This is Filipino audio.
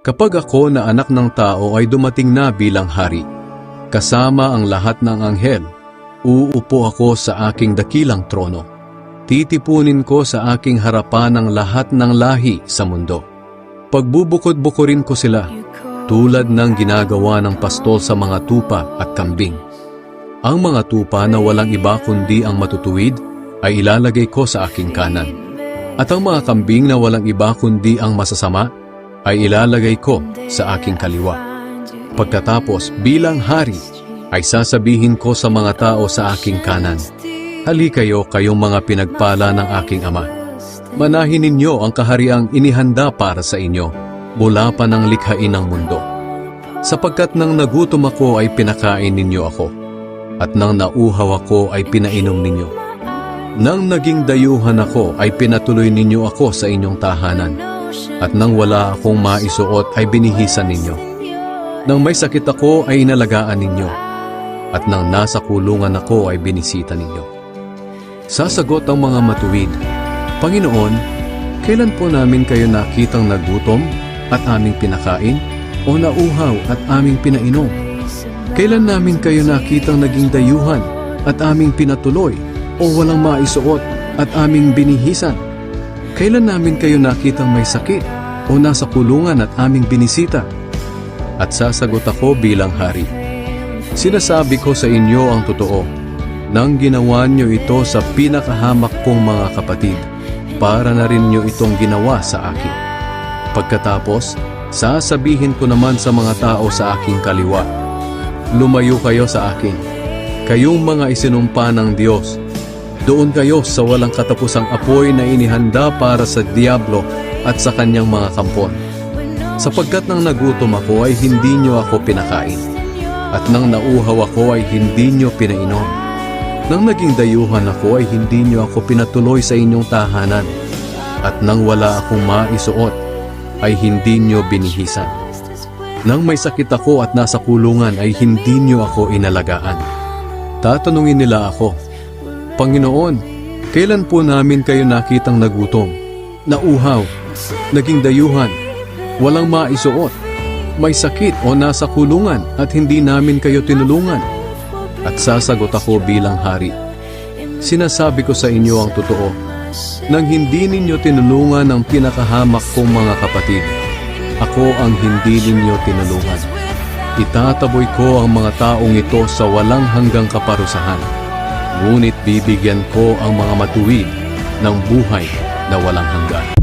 Kapag ako na anak ng tao ay dumating na bilang hari, kasama ang lahat ng anghel, uupo ako sa aking dakilang trono. Titipunin ko sa aking harapan ang lahat ng lahi sa mundo. Pagbubukod-bukurin ko sila, tulad ng ginagawa ng pastol sa mga tupa at kambing. Ang mga tupa na walang iba kundi ang matutuwid ay ilalagay ko sa aking kanan. At ang mga kambing na walang iba kundi ang masasama ay ilalagay ko sa aking kaliwa. Pagkatapos bilang hari ay sasabihin ko sa mga tao sa aking kanan, "Hali kayo, kayong mga pinagpala ng aking ama. Manahin ninyo ang kahariang inihanda para sa inyo mula pa ng likhain ng mundo. Sapagkat nang nagutom ako ay pinakain ninyo ako, at nang nauhaw ako ay pinainom ninyo. Nang naging dayuhan ako ay pinatuloy ninyo ako sa inyong tahanan, at nang wala akong maisuot ay binihisan ninyo. Nang may sakit ako ay inalagaan ninyo, at nang nasa kulungan ako ay binisita ninyo." Sasagot ang mga matuwid, "Panginoon, kailan po namin kayo nakitang nagutom at aming pinakain, o nauhaw at aming pinainom? Kailan namin kayo nakitang naging dayuhan at aming pinatuloy, o walang maisuot at aming binihisan? Kailan namin kayo nakitang may sakit o nasa kulungan at aming binisita?" At sasagot ako bilang hari, "Sinasabi ko sa inyo ang totoo, nang ginawa niyo ito sa pinakahamak kong mga kapatid, para na rin niyo itong ginawa sa akin." Pagkatapos, sasabihin ko naman sa mga tao sa aking kaliwa, "Lumayo kayo sa akin, kayong mga isinumpa ng Diyos. Doon kayo sa walang katapusang apoy na inihanda para sa Diablo at sa kanyang mga kampon. Sapagkat nang nagutom ako ay hindi niyo ako pinakain, at nang nauhaw ako ay hindi niyo pinainom. Nang naging dayuhan ako ay hindi niyo ako pinatuloy sa inyong tahanan, at nang wala akong maisuot ay hindi niyo binihisan. Nang may sakit ako at nasa kulungan ay hindi niyo ako inalagaan." Tatanungin nila ako, "Panginoon, kailan po namin kayo nakitang nagutom, nauhaw, naging dayuhan, walang maisuot, may sakit o nasa kulungan at hindi namin kayo tinulungan?" At sasagot ako bilang hari, "Sinasabi ko sa inyo ang totoo, nang hindi ninyo tinulungan ang pinakahamak kong mga kapatid, ako ang hindi ninyo tinulungan. Itataboy ko ang mga taong ito sa walang hanggang kaparusahan, ngunit bibigyan ko ang mga matuwid ng buhay na walang hanggan."